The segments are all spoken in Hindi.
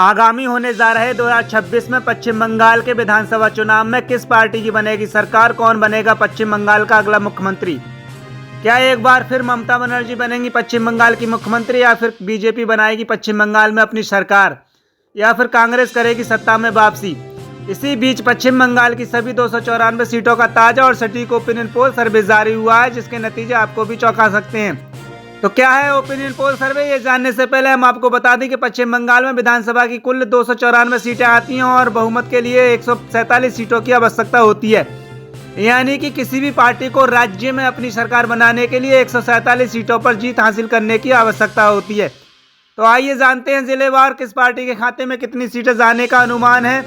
आगामी होने जा रहे 2026 में पश्चिम बंगाल के विधानसभा चुनाव में किस पार्टी की बनेगी सरकार, कौन बनेगा पश्चिम बंगाल का अगला मुख्यमंत्री? क्या एक बार फिर ममता बनर्जी बनेंगी पश्चिम बंगाल की मुख्यमंत्री, या फिर बीजेपी बनाएगी पश्चिम बंगाल में अपनी सरकार, या फिर कांग्रेस करेगी सत्ता में वापसी? इसी बीच पश्चिम बंगाल की सभी 294 सीटों का ताजा और सटीक ओपिनियन पोल सर्वे जारी हुआ है, जिसके नतीजे आपको भी चौंका सकते हैं। तो क्या है ओपिनियन पोल सर्वे, ये जानने से पहले हम आपको बता दें कि पश्चिम बंगाल में विधानसभा की कुल 294 सीटें आती हैं और बहुमत के लिए 147 सीटों की आवश्यकता होती है। यानी कि किसी भी पार्टी को राज्य में अपनी सरकार बनाने के लिए 147 सीटों पर जीत हासिल करने की आवश्यकता होती है। तो आइए जानते हैं जिलेवार किस पार्टी के खाते में कितनी सीटें जाने का अनुमान है।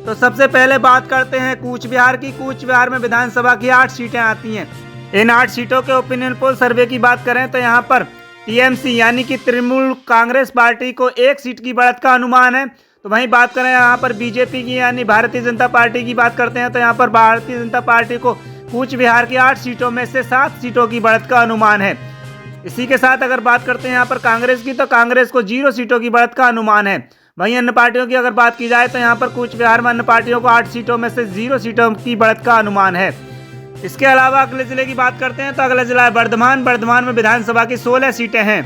तो सबसे पहले बात करते हैं कूच बिहार की। कूच बिहार में विधानसभा की 8 सीटें आती हैं। इन 8 सीटों के ओपिनियन पोल सर्वे की बात करें तो यहाँ पर टीएमसी यानी कि तृणमूल कांग्रेस पार्टी को 1 सीट की बढ़त का अनुमान है। तो वहीं बात करें यहाँ पर बीजेपी की यानी भारतीय जनता पार्टी की बात करते हैं तो यहाँ पर भारतीय जनता पार्टी को कूच बिहार की 8 सीटों में से 7 सीटों की बढ़त का अनुमान है। इसी के साथ अगर बात करते हैं यहाँ पर कांग्रेस की, तो कांग्रेस को 0 सीटों की बढ़त का अनुमान है। वहीं अन्य पार्टियों की अगर बात की जाए तो यहाँ पर कूच बिहार में अन्य पार्टियों को 8 सीटों में से 0 सीटों की बढ़त का अनुमान है। इसके अलावा अगले जिले की बात करते हैं तो अगला जिला है बर्धमान। बर्धमान में विधानसभा की 16 सीटें हैं।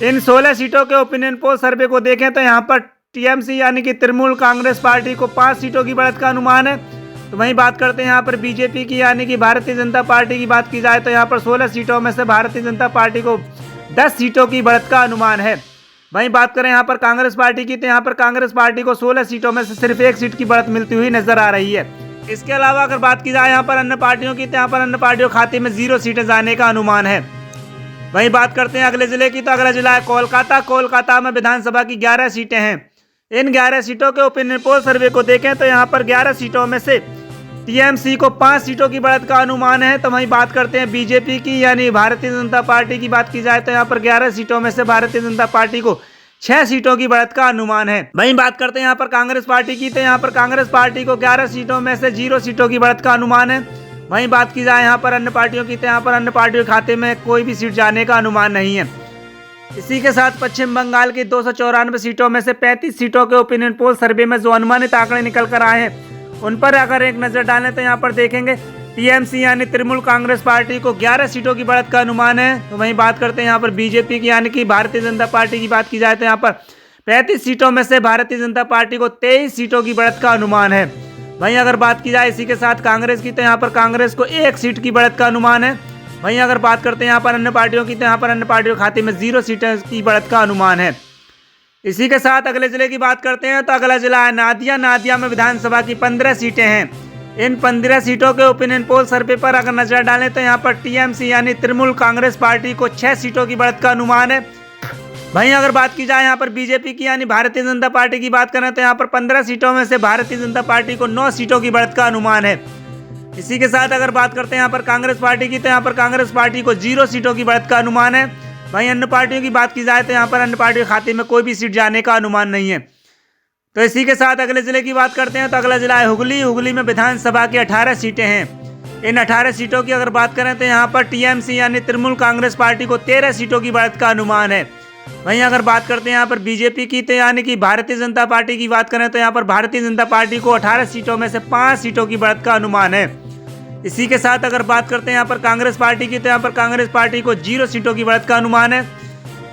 इन 16 सीटों के ओपिनियन पोल सर्वे को देखें तो यहाँ पर टीएमसी यानी कि तृणमूल कांग्रेस पार्टी को 5 सीटों की बढ़त का अनुमान है। तो वहीं बात करते हैं यहाँ पर बीजेपी की यानी कि भारतीय जनता पार्टी की बात की जाए तो यहाँ पर 16 सीटों में से भारतीय जनता पार्टी को 10 सीटों की बढ़त का अनुमान है। वहीं बात करें यहाँ पर कांग्रेस पार्टी की, तो यहाँ पर कांग्रेस पार्टी को 16 सीटों में से सिर्फ 1 सीट की बढ़त मिलती हुई नजर आ रही है। इसके अलावा अगर बात की जाए यहाँ पर अन्य पार्टियों की, तो यहाँ पर अन्य पार्टियों खाते में 0 सीटें जाने का अनुमान है। वहीं बात करते हैं अगले जिले की, तो अगला जिला है कोलकाता। कोलकाता में विधानसभा की 11 सीटें हैं। इन 11 सीटों के ओपिनियन पोल सर्वे को देखें तो यहाँ पर 11 सीटों में से टीएमसी को 5 सीटों की बढ़त का अनुमान है। तो वहीं बात करते हैं बीजेपी की यानी भारतीय जनता पार्टी की बात की जाए तो यहाँ पर 11 सीटों में से भारतीय जनता पार्टी को 6 सीटों की बढ़त का अनुमान है। वहीं बात करते हैं यहाँ पर कांग्रेस पार्टी की, तो यहाँ पर कांग्रेस पार्टी को 11 सीटों में से 0 सीटों की बढ़त का अनुमान है। वहीं बात की जाए यहाँ पर अन्य पार्टियों की, तो यहाँ पर अन्य पार्टियों के खाते में कोई भी सीट जाने का अनुमान नहीं है। इसी के साथ पश्चिम बंगाल की 294 सीटों में से 35 सीटों के ओपिनियन पोल सर्वे में जो अनुमानित आंकड़े निकल कर आए हैं उन पर अगर एक नजर डालें तो यहाँ पर देखेंगे टीएमसी यानी तृणमूल कांग्रेस पार्टी को 11 सीटों की बढ़त का अनुमान है। तो वहीं बात करते हैं यहाँ पर बीजेपी की यानी कि भारतीय जनता पार्टी की बात की जाए तो यहाँ पर 35 सीटों में से भारतीय जनता पार्टी को 23 सीटों की बढ़त का अनुमान है। वहीं अगर बात की जाए इसी के साथ कांग्रेस की, तो यहाँ पर कांग्रेस को 1 सीट की बढ़त का अनुमान है। वहीं अगर बात करते हैं यहाँ पर अन्य पार्टियों की, तो यहाँ पर अन्य पार्टियों के खाते में 0 सीटों की बढ़त का अनुमान है। इसी के साथ अगले जिले की बात करते हैं तो अगला जिला है नादिया। नादिया में विधानसभा की 15 सीटें हैं। इन 15 सीटों के ओपिनियन पोल सर्वे पर अगर नजर डालें तो यहाँ पर टीएमसी यानी तृणमूल कांग्रेस पार्टी को 6 सीटों की बढ़त का अनुमान है। वहीं अगर बात की जाए यहाँ पर बीजेपी की यानी भारतीय जनता पार्टी की बात करें तो यहाँ पर 15 सीटों में से भारतीय जनता पार्टी को 9 सीटों की बढ़त का अनुमान है। इसी के साथ अगर बात करते हैं यहाँ पर कांग्रेस पार्टी की, तो यहाँ पर कांग्रेस पार्टी को 0 सीटों की बढ़त का अनुमान है। वहीं अन्य पार्टियों की बात की जाए तो यहाँ पर अन्य पार्टियों के खाते में कोई भी सीट जाने का अनुमान नहीं है। तो इसी के साथ अगले जिले की बात करते हैं तो अगला जिला है हुगली। हुगली में विधानसभा की 18 सीटें हैं। इन 18 सीटों की अगर बात करें तो यहाँ पर टीएमसी यानी तृणमूल कांग्रेस पार्टी को 13 सीटों की बढ़त का अनुमान है। वहीं अगर बात करते हैं यहाँ पर बीजेपी की, तो यानी कि भारतीय जनता पार्टी की बात करें तो यहाँ पर भारतीय जनता पार्टी को 18 सीटों में से 5 सीटों की बढ़त का अनुमान है। इसी के साथ अगर बात करते हैं यहाँ पर कांग्रेस पार्टी की, तो यहाँ पर कांग्रेस पार्टी को 0 सीटों की बढ़त का अनुमान है।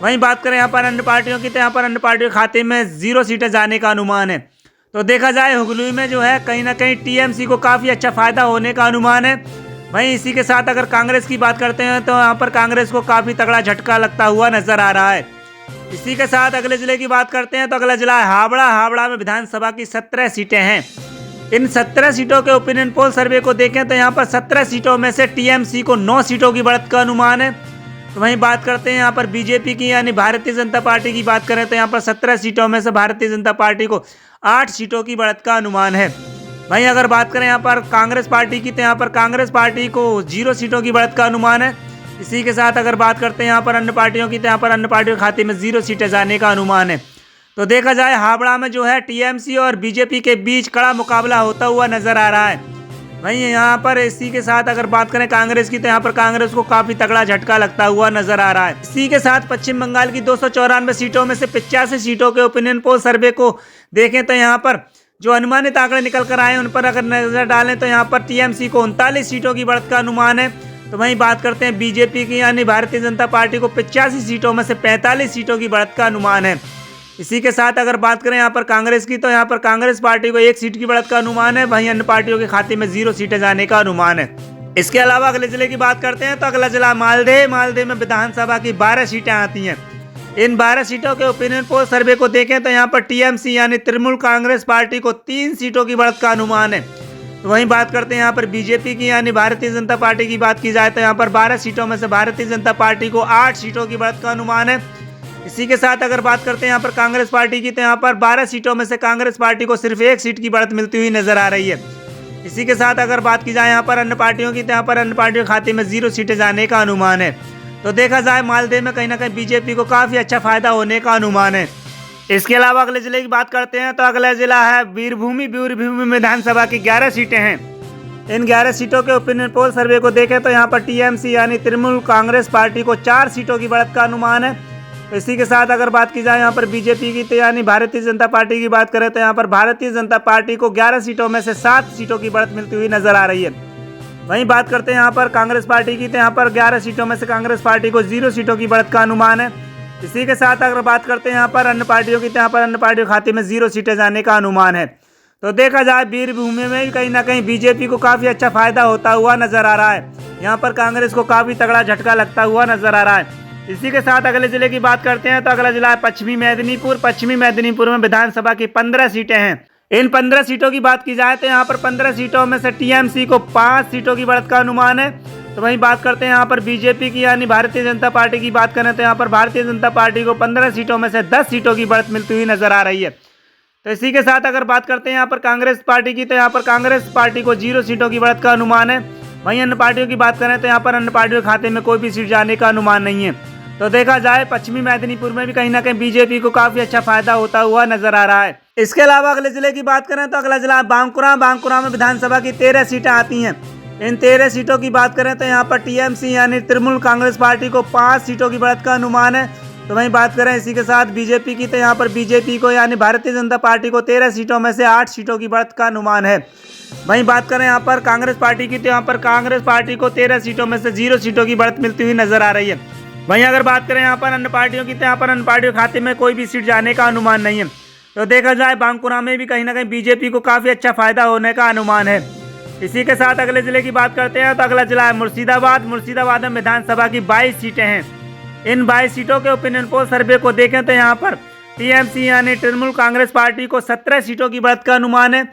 वहीं बात करें यहाँ पर अन्य पार्टियों की, तो यहाँ पर अन्य पार्टियों के खाते में 0 सीटें जाने का अनुमान है। तो देखा जाए हुगली में जो है कहीं ना कहीं टीएमसी को काफ़ी अच्छा फायदा होने का अनुमान है। वहीं इसी के साथ अगर कांग्रेस की बात करते हैं तो यहाँ पर कांग्रेस को काफ़ी तगड़ा झटका लगता हुआ नजर आ रहा है। इसी के साथ अगले जिले की बात करते हैं तो अगला जिला है हावड़ा। हावड़ा में विधानसभा की 17 सीटें हैं। इन 17 सीटों के ओपिनियन पोल सर्वे को देखें तो यहाँ पर 17 सीटों में से टीएमसी को 9 सीटों की बढ़त का अनुमान है। तो वहीं बात करते हैं यहाँ पर बीजेपी की यानी भारतीय जनता पार्टी की बात करें तो यहाँ पर 17 सीटों में से भारतीय जनता पार्टी को 8 सीटों की बढ़त का अनुमान है। वहीं अगर बात करें यहाँ पर कांग्रेस पार्टी की, तो यहाँ पर कांग्रेस पार्टी को 0 सीटों की बढ़त का अनुमान है। इसी के साथ अगर बात करते हैं यहाँ पर अन्य पार्टियों की, तो यहाँ पर अन्य पार्टियों के खाते में 0 सीटें जाने का अनुमान है। तो देखा जाए हावड़ा में जो है टीएमसी और बीजेपी के बीच कड़ा मुकाबला होता हुआ नजर आ रहा है। वहीं यहाँ पर इसी के साथ अगर बात करें कांग्रेस की, तो यहाँ पर कांग्रेस को काफी तगड़ा झटका लगता हुआ नजर आ रहा है। इसी के साथ पश्चिम बंगाल की 294 सीटों में से 85 सीटों के ओपिनियन पोल सर्वे को देखें तो यहाँ पर जो अनुमानित आंकड़े निकल कर आए उन पर अगर नजर डालें तो यहाँ पर टीएमसी को 39 सीटों की बढ़त का अनुमान है। तो वहीं बात करते हैं बीजेपी की यानी भारतीय जनता पार्टी को 85 सीटों में से 45 सीटों की बढ़त का अनुमान है। इसी के साथ अगर बात करें यहाँ पर कांग्रेस की, तो यहाँ पर कांग्रेस पार्टी को 1 सीट की बढ़त का अनुमान है। वहीं अन्य पार्टियों के खाते में 0 सीटें जाने का अनुमान है। इसके अलावा अगले जिले की बात करते हैं तो अगला जिला मालदह में विधानसभा की 12 सीटें आती हैं। इन 12 सीटों के ओपिनियन पोल सर्वे को देखें तो यहाँ पर टीएमसी यानी तृणमूल कांग्रेस पार्टी को 3 सीटों की बढ़त का अनुमान है। तो वहीं बात करते हैं यहाँ पर बीजेपी की यानी भारतीय जनता पार्टी की बात की जाए तो यहाँ पर 12 सीटों में से भारतीय जनता पार्टी को 8 सीटों की बढ़त का अनुमान है। इसी के साथ अगर बात करते हैं यहाँ पर कांग्रेस पार्टी की, तो यहाँ पर 12 सीटों में से कांग्रेस पार्टी को सिर्फ 1 सीट की बढ़त मिलती हुई नजर आ रही है। इसी के साथ अगर बात की जाए यहाँ पर अन्य पार्टियों की, तो यहाँ पर अन्य पार्टियों के खाते में 0 सीटें जाने का अनुमान है। तो देखा जाए मालदह में कहीं ना कहीं बीजेपी को काफी अच्छा फायदा होने का अनुमान है। इसके अलावा अगले जिले की बात करते हैं तो अगला जिला है वीरभूमि विधानसभा की 11 सीटें हैं। इन 11 सीटों के ओपिनियन पोल सर्वे को देखें तो यहाँ पर टीएमसी यानी तृणमूल कांग्रेस पार्टी को 4 सीटों की बढ़त का अनुमान है। तो इसी के साथ अगर बात की जाए यहाँ पर बीजेपी की, तो यानी भारतीय जनता पार्टी की बात करें तो यहाँ पर भारतीय जनता पार्टी को 11 सीटों में से 7 सीटों की बढ़त मिलती हुई नजर आ रही है। वहीं बात करते हैं यहाँ पर कांग्रेस पार्टी की, तो यहाँ पर 11 सीटों में से कांग्रेस पार्टी को 0 सीटों की बढ़त का अनुमान है। इसी के साथ अगर बात करते हैं यहाँ पर अन्य पार्टियों की, तो यहाँ पर अन्य पार्टियों के खाते में 0 सीटें जाने का अनुमान है। तो देखा जाए वीरभूमि में कहीं ना कहीं बीजेपी को काफी अच्छा फायदा होता हुआ नजर आ रहा है। यहाँ पर कांग्रेस को काफी तगड़ा झटका लगता हुआ नजर आ रहा है। इसी के साथ अगले जिले की बात करते हैं तो अगला जिला है पश्चिमी मेदिनीपुर में विधानसभा की 15 सीटें हैं। इन 15 सीटों की बात की जाए तो यहाँ पर 15 सीटों में से टीएमसी को 5 सीटों की बढ़त का अनुमान है। तो वहीं बात करते हैं यहाँ पर बीजेपी की यानी भारतीय जनता पार्टी की बात करें तो यहाँ पर भारतीय जनता पार्टी को 15 सीटों में से 10 सीटों की बढ़त मिलती हुई नजर आ रही है। तो इसी के साथ अगर बात करते हैं यहाँ पर कांग्रेस पार्टी की, तो यहाँ पर कांग्रेस पार्टी को 0 सीटों की बढ़त का अनुमान है। वहीं अन्य पार्टियों की बात करें तो यहाँ पर अन्य पार्टियों के खाते में कोई भी सीट जाने का अनुमान नहीं है। तो देखा जाए पश्चिमी मेदिनीपुर में भी कहीं ना कहीं बीजेपी को काफी अच्छा फायदा होता हुआ नजर आ रहा है। इसके अलावा अगले जिले की बात करें तो अगला जिला बांकुरा में विधानसभा की 13 सीटें आती हैं। इन 13 सीटों की बात करें तो यहाँ पर टीएमसी यानी तृणमूल कांग्रेस पार्टी को 5 सीटों की बढ़त का अनुमान है। तो वहीं बात करें इसी के साथ बीजेपी की, तो यहाँ पर बीजेपी को यानी भारतीय जनता पार्टी को 13 सीटों में से 8 सीटों की बढ़त का अनुमान है। वहीं बात करें यहाँ पर कांग्रेस पार्टी की, तो यहाँ पर कांग्रेस पार्टी को 13 सीटों में से 0 सीटों की बढ़त मिलती हुई नजर आ रही है। वहीं अगर बात करें यहाँ पर अन्य पार्टियों की, तो यहाँ पर अन्य पार्टियों के खाते में कोई भी सीट जाने का अनुमान नहीं है। तो देखा जाए बांकुरा में भी कहीं ना कहीं बीजेपी को काफी अच्छा फायदा होने का अनुमान है। इसी के साथ अगले जिले की बात करते हैं तो अगला जिला है मुर्शिदाबाद में विधानसभा की 22 सीटें हैं। इन 22 सीटों के ओपिनियन पोल सर्वे को देखें तो यहाँ पर टीएमसी यानी तृणमूल कांग्रेस पार्टी को 17 सीटों की बढ़त का अनुमान है।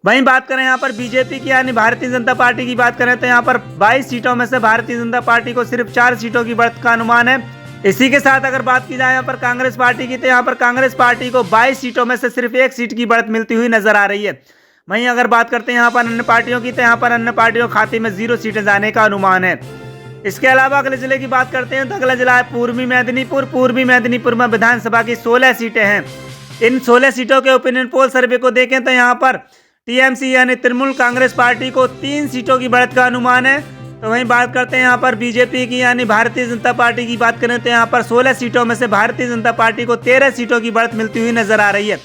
वहीं बात करें यहाँ पर बीजेपी की यानी भारतीय जनता पार्टी की बात करें तो यहाँ पर 22 सीटों में से भारतीय जनता पार्टी को सिर्फ 4 सीटों की बढ़त का अनुमान है। इसी के साथ अगर बात की जाए यहाँ पर कांग्रेस पार्टी की, तो यहाँ पर कांग्रेस पार्टी को 22 सीटों में से सिर्फ 1 सीट की बढ़त मिलती हुई नजर आ रही है। वहीं अगर बात करते हैं यहाँ पर अन्य पार्टियों की, तो यहाँ पर अन्य पार्टियों के खाते में 0 सीटें जाने का अनुमान है। इसके अलावा अगले जिले की बात करते हैं तो अगला जिला है पूर्वी मेदिनीपुर में विधानसभा की 16 सीटें हैं। इन 16 सीटों के ओपिनियन पोल सर्वे को देखें तो यहाँ पर टीएमसी यानी तृणमूल कांग्रेस पार्टी को 3 सीटों की बढ़त का अनुमान है। तो वहीं बात करते हैं यहाँ पर बीजेपी की यानी भारतीय जनता पार्टी की बात करें तो यहाँ पर 16 सीटों में से भारतीय जनता पार्टी को 13 सीटों की बढ़त मिलती हुई नजर आ रही है।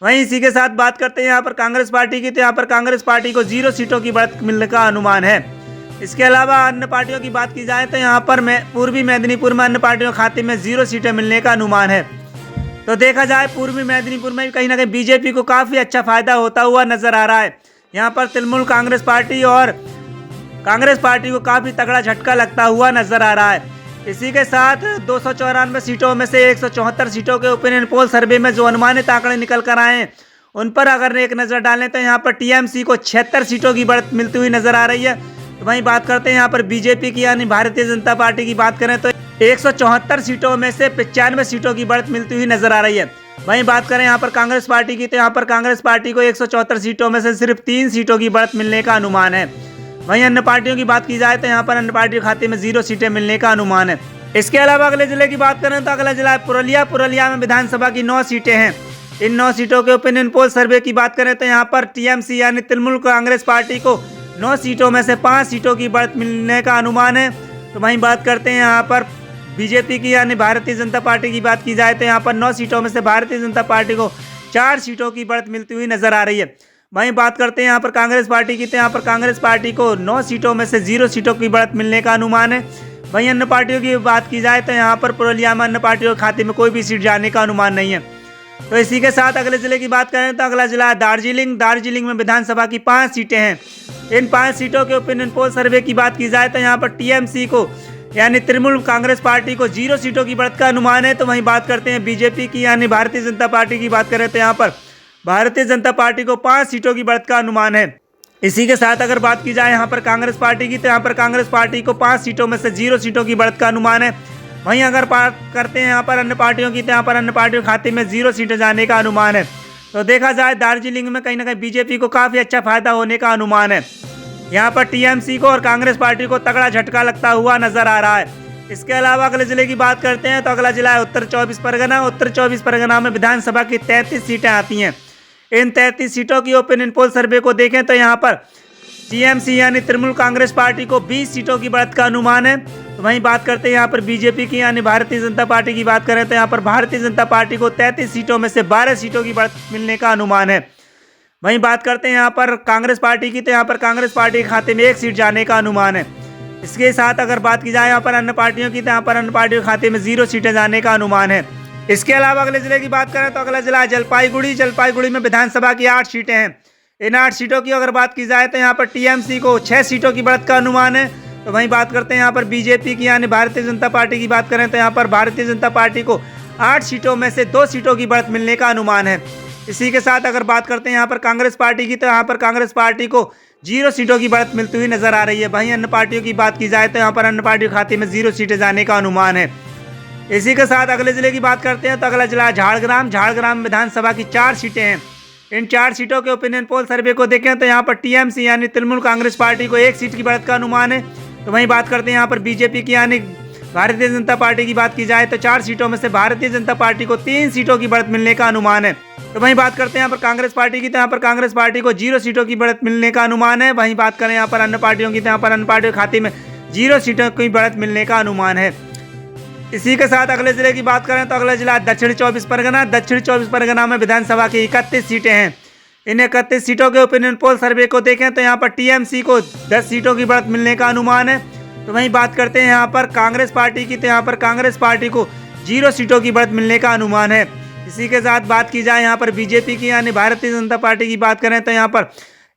वहीं इसी के साथ बात करते हैं यहाँ पर कांग्रेस पार्टी की, तो यहाँ पर कांग्रेस पार्टी को 0 सीटों की बढ़त मिलने का अनुमान है। इसके अलावा अन्य पार्टियों की बात की जाए तो यहाँ पर पूर्वी मेदिनीपुर में अन्य पार्टियों के खाते में 0 सीटें मिलने का अनुमान है। तो देखा जाए पूर्वी मेदिनीपुर में कहीं ना कहीं बीजेपी को काफी अच्छा फायदा होता हुआ नजर आ रहा है। यहाँ पर तृणमूल कांग्रेस पार्टी और कांग्रेस पार्टी को काफी तगड़ा झटका लगता हुआ नजर आ रहा है। इसी के साथ 294 सीटों में से 174 सीटों के ओपिनियन पोल सर्वे में जो अनुमानित आंकड़े निकल कर आए हैं उन पर अगर एक नजर डालें तो यहाँ पर टीएमसी को 76 सीटों की बढ़त मिलती हुई नजर आ रही है। तो वहीं बात करते हैं यहाँ पर बीजेपी की यानी भारतीय जनता पार्टी की बात करें तो 174 सीटों में से 95 सीटों की बढ़त मिलती हुई नजर आ रही है। वहीं बात करें यहाँ पर कांग्रेस पार्टी की, तो यहाँ पर कांग्रेस पार्टी को 174 सीटों में से सिर्फ 3 सीटों की बढ़त मिलने का अनुमान है। वहीं अन्य पार्टियों की बात की जाए तो यहाँ पर अन्य पार्टियों के खाते में 0 सीटें मिलने का अनुमान है। इसके अलावा अगले जिले की बात करें तो अगला जिला है पुरुलिया में विधानसभा की 9 सीटें हैं। इन 9 सीटों के ओपिनियन पोल सर्वे की बात करें तो यहाँ पर टीएमसी यानी तृणमूल कांग्रेस पार्टी को 9 सीटों में से 5 सीटों की बढ़त मिलने का अनुमान है। तो वहीं बात करते हैं यहाँ पर बीजेपी की यानी भारतीय जनता पार्टी की बात की जाए तो यहाँ पर 9 सीटों में से भारतीय जनता पार्टी को 4 सीटों की बढ़त मिलती हुई नजर आ रही है। वहीं बात करते हैं यहाँ पर कांग्रेस पार्टी की, तो यहाँ पर कांग्रेस पार्टी को 9 सीटों में से 0 सीटों की बढ़त मिलने का अनुमान है। वहीं अन्य पार्टियों की बात की जाए तो यहाँ पर पुरुलिया में अन्य पार्टियों के खाते में कोई भी सीट जाने का अनुमान नहीं है। तो इसी के साथ अगले जिले की बात करें तो अगला जिला है दार्जिलिंग। दार्जिलिंग में विधानसभा की 5 सीटें हैं। इन 5 सीटों के ओपिनियन पोल सर्वे की बात की जाए तो यहाँ पर टीएमसी को यानी तृणमूल कांग्रेस पार्टी को 0 सीटों की बढ़त का अनुमान है। तो वहीं बात करते हैं बीजेपी की यानी भारतीय जनता पार्टी की बात करें तो यहाँ पर भारतीय जनता पार्टी को 5 सीटों की बढ़त का अनुमान है। इसी के साथ अगर बात की जाए यहाँ पर कांग्रेस पार्टी की, तो यहाँ पर कांग्रेस पार्टी को 5 सीटों में से 0 सीटों की बढ़त का अनुमान है। वहीं अगर बात करते हैं यहाँ पर अन्य पार्टियों की, तो यहाँ पर अन्य पार्टियों के खाते में 0 सीटें जाने का अनुमान है। तो देखा जाए दार्जिलिंग में कहीं ना कहीं बीजेपी को काफ़ी अच्छा फायदा होने का अनुमान है। यहाँ पर टीएमसी को और कांग्रेस पार्टी को तगड़ा झटका लगता हुआ नजर आ रहा है। इसके अलावा अगले जिले की बात करते हैं तो अगला जिला है उत्तर 24 परगना। उत्तर 24 परगना में विधानसभा की 33 सीटें आती हैं। इन 33 सीटों की ओपिनियन पोल सर्वे को देखें तो यहाँ पर टीएमसी यानी तृणमूल कांग्रेस पार्टी को 20 सीटों की बढ़त का अनुमान है। तो वहीं बात करते हैं यहाँ पर बीजेपी की यानी भारतीय जनता पार्टी की बात करें तो यहाँ पर भारतीय जनता पार्टी को 33 सीटों में से 12 सीटों की बढ़त मिलने का अनुमान है। वहीं बात करते हैं यहाँ पर कांग्रेस पार्टी की, तो यहाँ पर कांग्रेस पार्टी के खाते में 1 सीट जाने का अनुमान है। इसके साथ अगर बात की जाए यहाँ पर अन्य पार्टियों की, तो यहाँ पर अन्य पार्टियों के खाते में 0 सीटें जाने का अनुमान है। इसके अलावा अगले जिले की बात करें तो अगला जिला है जलपाईगुड़ी। जलपाईगुड़ी में विधानसभा की 8 सीटें हैं। इन 8 सीटों की अगर बात की जाए तो यहाँ पर टीएमसी को 6 सीटों की बढ़त का अनुमान है। तो वहीं बात करते हैं यहाँ पर बीजेपी की यानी भारतीय जनता पार्टी की बात करें तो यहाँ पर भारतीय जनता पार्टी को 8 सीटों में से 2 सीटों की बढ़त मिलने का अनुमान है। इसी के साथ अगर बात करते हैं यहाँ पर कांग्रेस पार्टी की, तो यहाँ पर कांग्रेस पार्टी को 0 सीटों की बढ़त मिलती हुई नजर आ रही है। वहीं अन्य पार्टियों की बात की जाए तो यहाँ पर अन्य पार्टियों के खाते में 0 सीटें जाने का अनुमान है। इसी के साथ अगले जिले की बात करते हैं तो अगला जिला है झाड़ग्राम। झाड़ग्राम विधानसभा की 4 सीटें हैं। इन 4 सीटों के ओपिनियन पोल सर्वे को देखें तो यहाँ पर टीएमसी यानी तृणमूल कांग्रेस पार्टी को 1 सीट की बढ़त का अनुमान है। तो वहीं बात करते हैं यहाँ पर बीजेपी की यानी भारतीय जनता पार्टी की बात की जाए तो 4 सीटों में से भारतीय जनता पार्टी को 3 सीटों की बढ़त मिलने का अनुमान है। तो वहीं बात करते हैं यहाँ पर कांग्रेस पार्टी की, तो यहाँ पर कांग्रेस पार्टी को 0 सीटों की बढ़त मिलने का अनुमान है। वहीं बात करें यहाँ पर अन्य पार्टियों की, तो यहाँ पर अन्य पार्टियों के खाते में 0 सीटों की बढ़त मिलने का अनुमान है। इसी के साथ अगले जिले की बात करें तो अगला जिला दक्षिण 24 परगना। दक्षिण 24 परगना में विधानसभा की 31 सीटें हैं। इन 31 सीटों के ओपिनियन पोल सर्वे को देखें तो यहाँ पर टीएमसी को 10 सीटों की बढ़त मिलने का अनुमान है। तो वहीं बात करते हैं यहाँ पर कांग्रेस पार्टी की, तो यहाँ पर कांग्रेस पार्टी को 0 सीटों की बढ़त मिलने का अनुमान है। इसी के साथ बात की जाए यहाँ पर बीजेपी की यानी भारतीय जनता पार्टी की बात करें तो यहाँ पर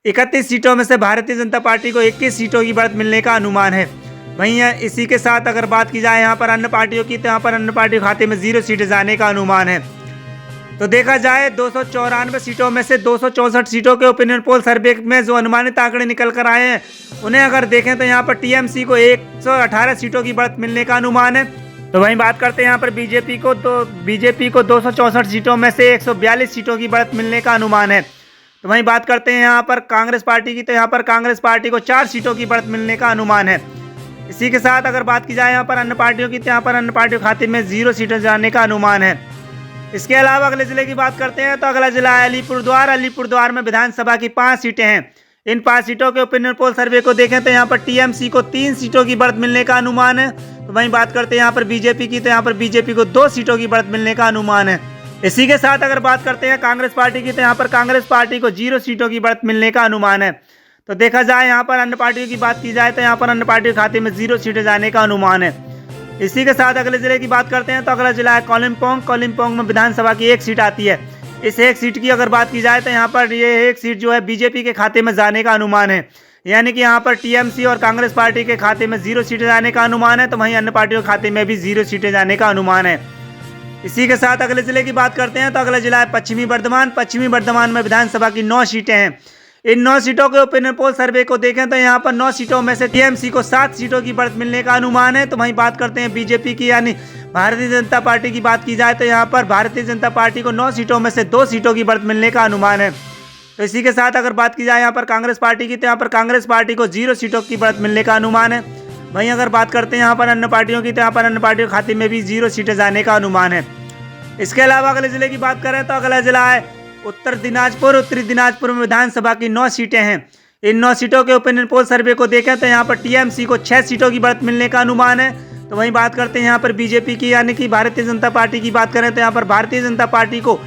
31 सीटों में से भारतीय जनता पार्टी को 21 सीटों की बढ़त मिलने का अनुमान है। वहीं इसी के साथ अगर बात की जाए यहाँ पर अन्य पार्टियों की, तो यहाँ पर अन्य पार्टियों के खाते में 0 सीटें जाने का अनुमान है। तो देखा जाए 294 सीटों में से 264 सीटों के ओपिनियन पोल सर्वे में जो अनुमानित आंकड़े निकल कर आए हैं उन्हें अगर देखें तो यहाँ पर टीएमसी को 118 सीटों की बढ़त मिलने का अनुमान है। तो वहीं बात करते हैं यहाँ पर बीजेपी को, तो बीजेपी को 264 सीटों में से 142 सीटों की बढ़त मिलने का अनुमान है। तो वहीं बात करते हैं यहाँ पर कांग्रेस पार्टी की, तो यहाँ पर कांग्रेस पार्टी को 4 सीटों की बढ़त मिलने का अनुमान है। इसी के साथ अगर बात की जाए यहाँ पर अन्य पार्टियों की, तो यहाँ पर अन्य पार्टियों के खाते में 0 सीटें जाने का अनुमान है। इसके अलावा अगले जिले की बात करते हैं तो अगला जिला है अलीपुरद्वार। अलीपुरद्वार में विधानसभा की 5 सीटें हैं। इन 5 सीटों के ओपिनियन पोल सर्वे को देखें तो यहाँ पर टीएमसी को 3 सीटों की बढ़त मिलने का अनुमान है। तो वहीं बात करते हैं यहाँ पर बीजेपी की, तो यहाँ पर बीजेपी को 2 सीटों की बढ़त मिलने का अनुमान है। इसी के साथ अगर बात करते हैं कांग्रेस पार्टी की, तो यहाँ पर कांग्रेस पार्टी को 0 सीटों की बढ़त मिलने का अनुमान है। तो देखा जाए यहाँ पर अन्य पार्टियों की बात की जाए तो यहाँ पर अन्य पार्टियों के खाते में 0 सीटें जाने का अनुमान है। इसी के साथ अगले जिले की बात करते हैं तो अगला जिला है कालिम्पोंग। कालिम्पोंग में विधानसभा की 1 सीट आती है। इस 1 सीट की अगर बात की जाए तो यहाँ पर ये 1 सीट जो है बीजेपी के खाते में जाने का अनुमान है। यानी कि यहाँ पर टीएमसी और कांग्रेस पार्टी के खाते में 0 सीटें जाने का अनुमान है। तो वहीं अन्य पार्टियों के खाते में भी 0 सीटें जाने का अनुमान है। इसी के साथ अगले जिले की बात करते हैं तो अगला जिला है पश्चिमी बर्धमान। पश्चिमी बर्धमान में विधानसभा की 9 सीटें हैं। इन 9 सीटों के ओपिनियन पोल सर्वे को देखें तो यहाँ पर 9 सीटों में से टीएमसी को 7 सीटों की बढ़त मिलने का अनुमान है। तो वहीं बात करते हैं बीजेपी की यानी भारतीय जनता पार्टी की बात की जाए तो यहाँ पर भारतीय जनता पार्टी को 9 सीटों में से 2 सीटों की बढ़त मिलने का अनुमान है। तो इसी के साथ अगर बात की जाए यहाँ पर कांग्रेस पार्टी की, तो यहाँ पर कांग्रेस पार्टी को 0 सीटों की बढ़त मिलने का अनुमान है। वहीं अगर बात करते हैं यहाँ पर अन्य पार्टियों की, तो यहाँ पर अन्य पार्टियों के खाते में भी 0 सीटें जाने का अनुमान है। इसके अलावा अगले जिले की बात करें तो अगला जिला है उत्तर दिनाजपुर। उत्तरी दिनाजपुर में विधानसभा की 9 सीटें हैं। इन 9 सीटों के ओपिनियन पोल सर्वे को देखें तो यहाँ पर टीएमसी को 6 सीटों की बढ़त मिलने का अनुमान है। तो वहीं बात करते हैं यहाँ पर बीजेपी की यानी कि भारतीय जनता पार्टी की बात करें तो यहाँ पर भारतीय जनता पार्टी को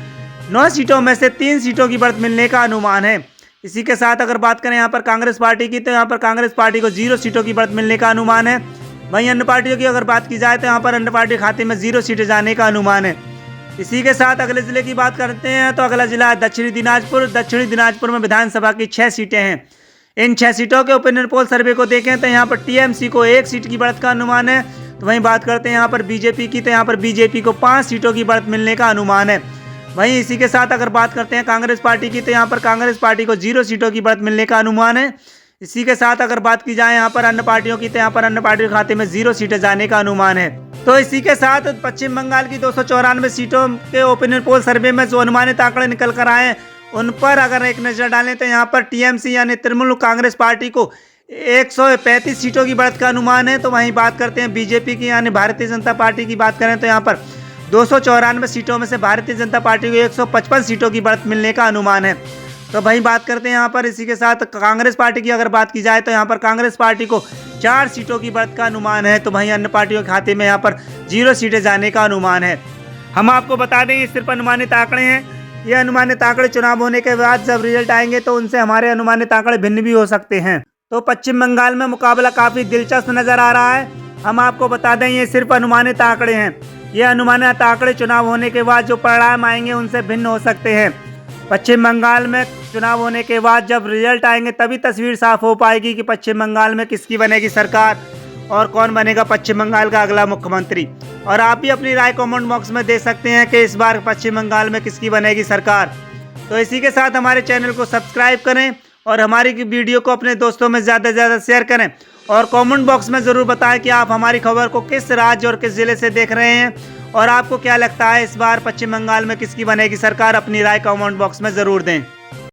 9 सीटों में से 3 सीटों की बढ़त मिलने का अनुमान है। इसी के साथ अगर बात करें यहाँ पर कांग्रेस पार्टी की तो यहाँ पर कांग्रेस पार्टी को 0 सीटों की बढ़त मिलने का अनुमान है। वहीं अन्य पार्टियों की अगर बात की जाए तो यहाँ पर अन्य पार्टी खाते में 0 सीटें जाने का अनुमान है। इसी के साथ अगले जिले की बात करते हैं तो अगला जिला है दक्षिणी दिनाजपुर। दक्षिणी दिनाजपुर में विधानसभा की 6 सीटें हैं। इन 6 सीटों के ओपिनियन पोल सर्वे को देखें तो यहाँ पर टीएमसी को 1 सीट की बढ़त का अनुमान है। तो वहीं बात करते हैं यहाँ पर बीजेपी की तो यहाँ पर बीजेपी को 5 सीटों की बढ़त मिलने का अनुमान है। वहीं इसी के साथ अगर बात करते हैं कांग्रेस पार्टी की तो यहाँ पर कांग्रेस पार्टी को 0 सीटों की बढ़त मिलने का अनुमान है। इसी के साथ अगर बात की जाए यहाँ पर अन्य पार्टियों की तो यहाँ पर अन्य पार्टियों के खाते में 0 सीटें जाने का अनुमान है। तो इसी के साथ पश्चिम बंगाल की 294 सीटों के ओपिनियन पोल सर्वे में जो अनुमानित आंकड़े निकल कर आए उन पर अगर एक नजर डालें तो यहाँ पर टीएमसी यानी तृणमूल कांग्रेस पार्टी को 135 सीटों की बढ़त का अनुमान है। तो वहीं बात करते हैं बीजेपी की यानी भारतीय जनता पार्टी की बात करें तो यहाँ पर 294 सीटों में से भारतीय जनता पार्टी को 155 सीटों की बढ़त मिलने का अनुमान है। तो वहीं बात करते हैं यहाँ पर इसी के साथ कांग्रेस पार्टी की अगर बात की जाए तो यहाँ पर कांग्रेस पार्टी को 4 सीटों की बढ़त का अनुमान है। तो वहीं अन्य पार्टियों के खाते में यहाँ पर 0 सीटें जाने का अनुमान है। हम आपको बता दें ये सिर्फ अनुमानित आंकड़े हैं। ये अनुमानित आंकड़े चुनाव होने के बाद जब रिजल्ट आएंगे तो उनसे हमारे अनुमानित आंकड़े भिन्न भी हो सकते हैं। तो पश्चिम बंगाल में मुकाबला काफी दिलचस्प नजर आ रहा है। हम आपको बता दें ये सिर्फ अनुमानित आंकड़े हैं। ये अनुमानित आंकड़े चुनाव होने के बाद जो परिणाम आएंगे उनसे भिन्न हो सकते हैं। पश्चिम बंगाल में चुनाव होने के बाद जब रिजल्ट आएंगे तभी तस्वीर साफ हो पाएगी कि पश्चिम बंगाल में किसकी बनेगी सरकार और कौन बनेगा पश्चिम बंगाल का अगला मुख्यमंत्री। और आप भी अपनी राय कमेंट बॉक्स में दे सकते हैं कि इस बार पश्चिम बंगाल में किसकी बनेगी सरकार। तो इसी के साथ हमारे चैनल को सब्सक्राइब करें और हमारी वीडियो को अपने दोस्तों में ज़्यादा से ज़्यादा शेयर करें और कमेंट बॉक्स में ज़रूर बताएं कि आप हमारी खबर को किस राज्य और किस ज़िले से देख रहे हैं और आपको क्या लगता है इस बार पश्चिम बंगाल में किसकी बनेगी सरकार। अपनी राय कमेंट बॉक्स में ज़रूर दें।